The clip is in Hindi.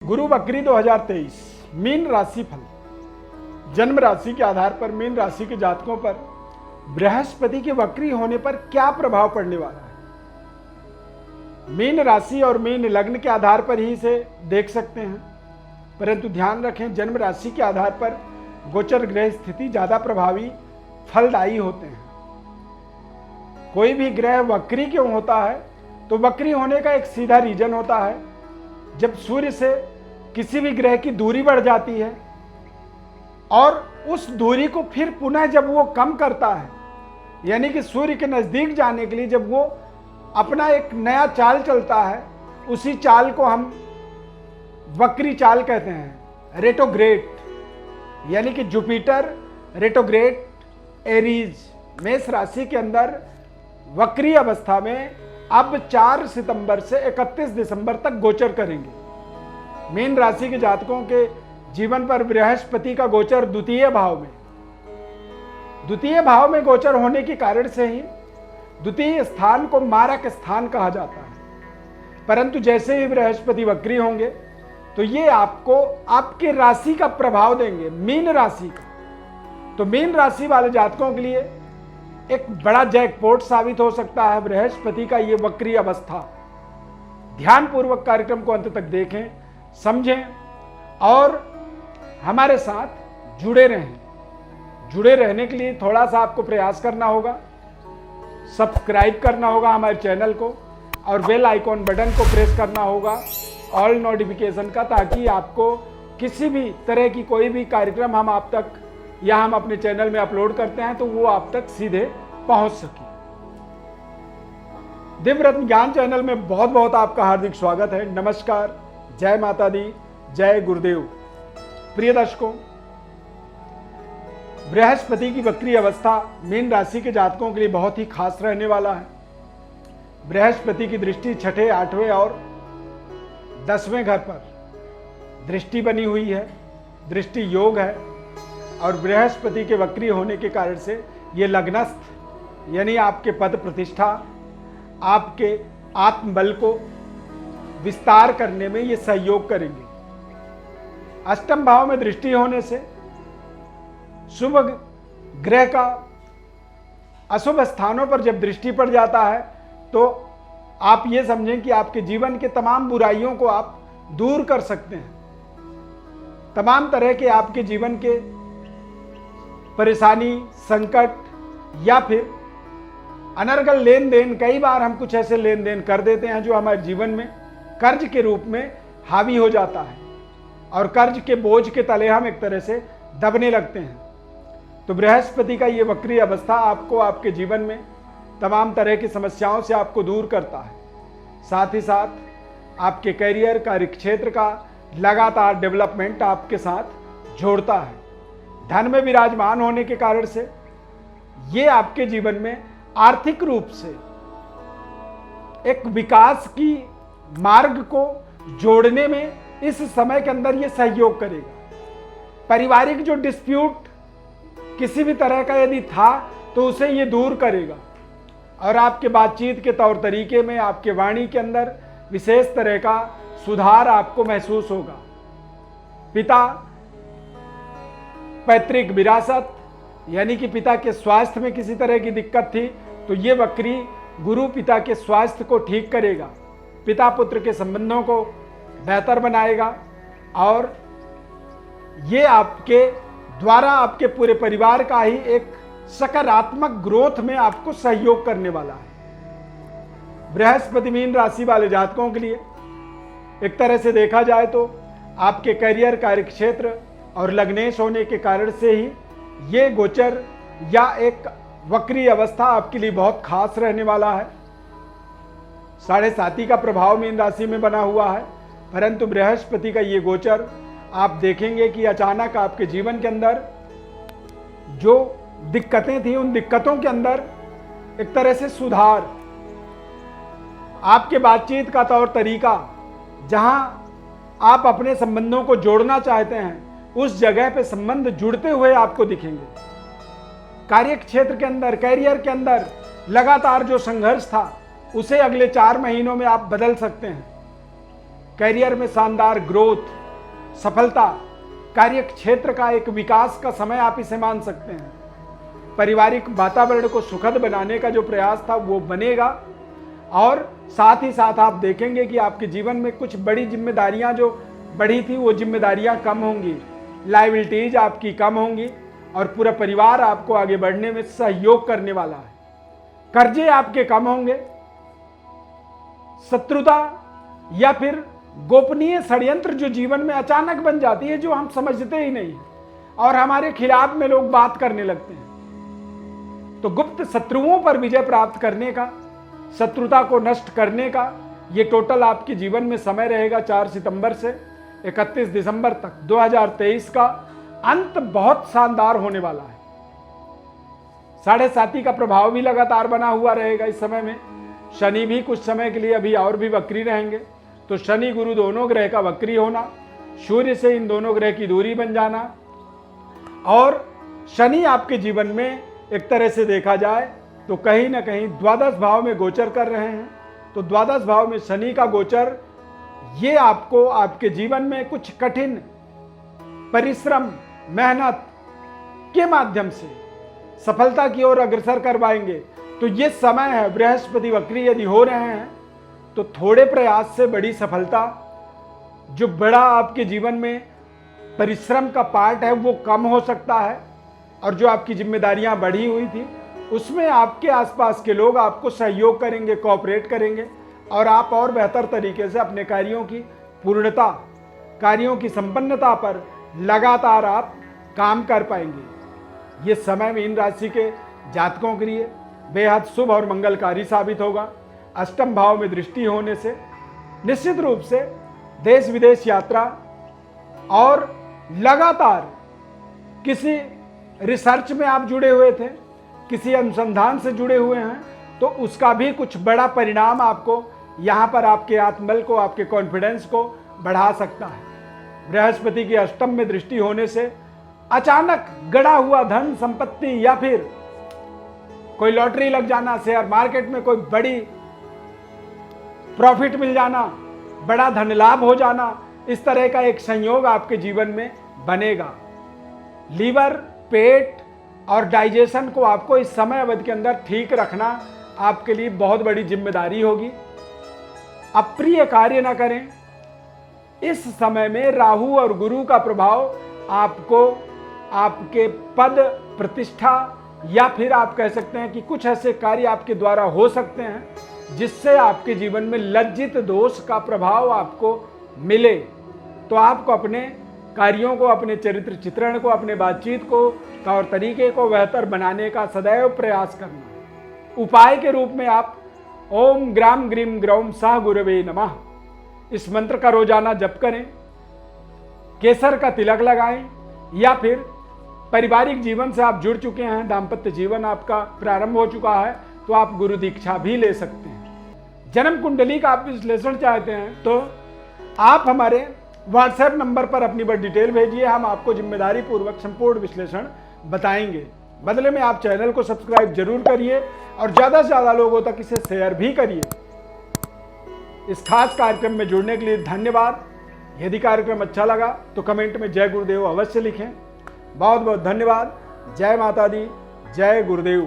गुरु बकरी 2023 मीन राशि फल। जन्म राशि के आधार पर मीन राशि के जातकों पर बृहस्पति के वक्री होने पर क्या प्रभाव पड़ने वाला है। मीन राशि और मीन लग्न के आधार पर ही इसे देख सकते हैं, परंतु ध्यान रखें जन्म राशि के आधार पर गोचर ग्रह स्थिति ज्यादा प्रभावी फलदायी होते हैं। कोई भी ग्रह वक्री क्यों होता है, तो वक्री होने का एक सीधा रीजन होता है, जब सूर्य से किसी भी ग्रह की दूरी बढ़ जाती है और उस दूरी को फिर पुनः जब वो कम करता है, यानी कि सूर्य के नजदीक जाने के लिए जब वो अपना एक नया चाल चलता है, उसी चाल को हम वक्री चाल कहते हैं। रेट्रोग्रेड यानी कि जुपिटर रेट्रोग्रेड एरीज मेष राशि के अंदर वक्री अवस्था में अब 4 सितंबर से 31 दिसंबर तक गोचर करेंगे। मीन राशि के जातकों के जीवन पर बृहस्पति का गोचर द्वितीय भाव में गोचर होने के कारण से ही द्वितीय स्थान को मारक स्थान कहा जाता है। परंतु जैसे ही बृहस्पति वक्री होंगे तो ये आपको आपके राशि का प्रभाव देंगे, मीन राशि का। तो मीन राशि वाले जातकों के लिए एक बड़ा जैकपॉट साबित हो सकता है बृहस्पति का ये वक्री अवस्था। ध्यानपूर्वक कार्यक्रम को अंत तक देखें, समझें और हमारे साथ जुड़े रहें। जुड़े रहने के लिए थोड़ा सा आपको प्रयास करना होगा, सब्सक्राइब करना होगा हमारे चैनल को और बेल आइकॉन बटन को प्रेस करना होगा ऑल नोटिफिकेशन का, ताकि आपको किसी भी तरह की कोई भी कार्यक्रम हम आप तक या हम अपने चैनल में अपलोड करते हैं तो वो आप तक सीधे पहुंच सके। दिव्य रत्न ज्ञान चैनल में बहुत बहुत आपका हार्दिक स्वागत है। नमस्कार, जय माता दी, जय गुरुदेव। प्रिय दर्शकों, बृहस्पति की वक्री अवस्था मीन राशि के जातकों के लिए बहुत ही खास रहने वाला है। बृहस्पति की दृष्टि 6ठे, 8वें और 10वें घर पर दृष्टि बनी हुई है, दृष्टि योग है और बृहस्पति के वक्री होने के कारण से ये लग्नस्थ यानी आपके पद प्रतिष्ठा, आपके आत्मबल को विस्तार करने में ये सहयोग करेंगे। अष्टम भाव में दृष्टि होने से शुभ ग्रह का अशुभ स्थानों पर जब दृष्टि पड़ जाता है तो आप ये समझें कि आपके जीवन के तमाम बुराइयों को आप दूर कर सकते हैं। तमाम तरह के आपके जीवन के परेशानी, संकट या फिर अनर्गल लेन देन, कई बार हम कुछ ऐसे लेन देन कर देते हैं जो हमारे जीवन में कर्ज के रूप में हावी हो जाता है और कर्ज के बोझ के तले हम एक तरह से दबने लगते हैं। तो बृहस्पति का ये वक्री अवस्था आपको आपके जीवन में तमाम तरह की समस्याओं से आपको दूर करता है, साथ ही साथ आपके करियर, कार्यक्षेत्र का लगातार डेवलपमेंट आपके साथ जोड़ता है। धन में विराजमान होने के कारण से ये आपके जीवन में आर्थिक रूप से एक विकास की मार्ग को जोड़ने में इस समय के अंदर ये सहयोग करेगा। पारिवारिक जो डिस्प्यूट किसी भी तरह का यदि था तो उसे ये दूर करेगा और आपके बातचीत के तौर तरीके में, आपके वाणी के अंदर विशेष तरह का सुधार आपको महसूस होगा। पिता पैतृक विरासत यानी कि पिता के स्वास्थ्य में किसी तरह की दिक्कत थी तो ये वक्री गुरु पिता के स्वास्थ्य को ठीक करेगा, पिता पुत्र के संबंधों को बेहतर बनाएगा और ये आपके द्वारा आपके पूरे परिवार का ही एक सकारात्मक ग्रोथ में आपको सहयोग करने वाला है। बृहस्पति मीन राशि वाले जातकों के लिए एक तरह से देखा जाए तो आपके करियर, कार्यक्षेत्र और लग्नेश होने के कारण से ही ये गोचर या एक वक्री अवस्था आपके लिए बहुत खास रहने वाला है। 7.5 का प्रभाव मीन राशि में बना हुआ है, परंतु बृहस्पति का ये गोचर आप देखेंगे कि अचानक आपके जीवन के अंदर जो दिक्कतें थी उन दिक्कतों के अंदर एक तरह से सुधार, आपके बातचीत का तौर तरीका, जहां आप अपने संबंधों को जोड़ना चाहते हैं उस जगह पे संबंध जुड़ते हुए आपको दिखेंगे। कार्य क्षेत्र के अंदर, कैरियर के अंदर लगातार जो संघर्ष था उसे अगले 4 महीनों में आप बदल सकते हैं। करियर में शानदार ग्रोथ, सफलता, कार्य क्षेत्र का एक विकास का समय आप इसे मान सकते हैं। पारिवारिक वातावरण को सुखद बनाने का जो प्रयास था वो बनेगा, और साथ ही साथ आप देखेंगे कि आपके जीवन में कुछ बड़ी जिम्मेदारियां जो बढ़ी थी वो जिम्मेदारियां कम होंगी, लायबिलिटीज आपकी कम होंगी, और पूरा परिवार आपको आगे बढ़ने में सहयोग करने वाला है। कर्जे आपके कम होंगे। शत्रुता या फिर गोपनीय षड्यंत्र जो जीवन में अचानक बन जाती है, जो हम समझते ही नहीं और हमारे खिलाफ में लोग बात करने लगते हैं, तो गुप्त शत्रुओं पर विजय प्राप्त करने का, शत्रुता को नष्ट करने का ये टोटल आपके जीवन में समय रहेगा 4 सितंबर से 31 दिसंबर तक। 2023 का अंत बहुत शानदार होने वाला है। 7.5 का प्रभाव भी लगातार बना हुआ रहेगा इस समय में। शनि भी कुछ समय के लिए अभी और भी वक्री रहेंगे, तो शनि गुरु दोनों ग्रह का वक्री होना, सूर्य से इन दोनों ग्रह की दूरी बन जाना, और शनि आपके जीवन में एक तरह से देखा जाए तो कहीं ना कहीं द्वादश भाव में गोचर कर रहे हैं। तो द्वादश भाव में शनि का गोचर ये आपको आपके जीवन में कुछ कठिन परिश्रम, मेहनत के माध्यम से सफलता की ओर अग्रसर करवाएंगे। तो ये समय है, बृहस्पति वक्री यदि हो रहे हैं तो थोड़े प्रयास से बड़ी सफलता, जो बड़ा आपके जीवन में परिश्रम का पार्ट है वो कम हो सकता है, और जो आपकी जिम्मेदारियां बढ़ी हुई थी उसमें आपके आसपास के लोग आपको सहयोग करेंगे, कोऑपरेट करेंगे, और आप और बेहतर तरीके से अपने कार्यों की पूर्णता, कार्यों की संपन्नता पर लगातार आप काम कर पाएंगे। ये समय मीन राशि के जातकों के लिए बेहद शुभ और मंगलकारी साबित होगा। अष्टम भाव में दृष्टि होने से निश्चित रूप से देश विदेश यात्रा और लगातार किसी रिसर्च में आप जुड़े हुए थे, किसी अनुसंधान से जुड़े हुए हैं, तो उसका भी कुछ बड़ा परिणाम आपको यहाँ पर आपके आत्मबल को, आपके कॉन्फिडेंस को बढ़ा सकता है। बृहस्पति की अष्टम में दृष्टि होने से अचानक गड़ा हुआ धन संपत्ति, या फिर कोई लॉटरी लग जाना, शेयर मार्केट में कोई बड़ी प्रॉफिट मिल जाना, बड़ा धन लाभ हो जाना, इस तरह का एक संयोग आपके जीवन में बनेगा। लीवर, पेट और डाइजेशन को आपको इस समय अवधि के अंदर ठीक रखना आपके लिए बहुत बड़ी जिम्मेदारी होगी। अप्रिय कार्य न करें। इस समय में राहु और गुरु का प्रभाव आपको आपके पद, प्रतिष्ठा, या फिर आप कह सकते हैं कि कुछ ऐसे कार्य आपके द्वारा हो सकते हैं जिससे आपके जीवन में लज्जित दोष का प्रभाव आपको मिले। तो आपको अपने कार्यों को, अपने चरित्र चित्रण को, अपने बातचीत को, तौर तरीके को बेहतर बनाने का सदैव प्रयास करना। उपाय के रूप में आप ओम ग्राम ग्रीम ग्रौम सह गुरवे नमः इस मंत्र का रोजाना जप करें। केसर का तिलक लगाएं, या फिर पारिवारिक जीवन से आप जुड़ चुके हैं, दाम्पत्य जीवन आपका प्रारंभ हो चुका है, तो आप गुरु दीक्षा भी ले सकते हैं। जन्म कुंडली का आप विश्लेषण चाहते हैं तो आप हमारे व्हाट्सएप नंबर पर अपनी बड़ी डिटेल भेजिए, हम आपको जिम्मेदारी पूर्वक संपूर्ण विश्लेषण बताएंगे। बदले में आप चैनल को सब्सक्राइब जरूर करिए और ज़्यादा से ज़्यादा लोगों तक इसे शेयर भी करिए। इस खास कार्यक्रम में जुड़ने के लिए धन्यवाद। यदि कार्यक्रम अच्छा लगा तो कमेंट में जय गुरुदेव अवश्य लिखें। बहुत बहुत धन्यवाद। जय माता दी, जय गुरुदेव।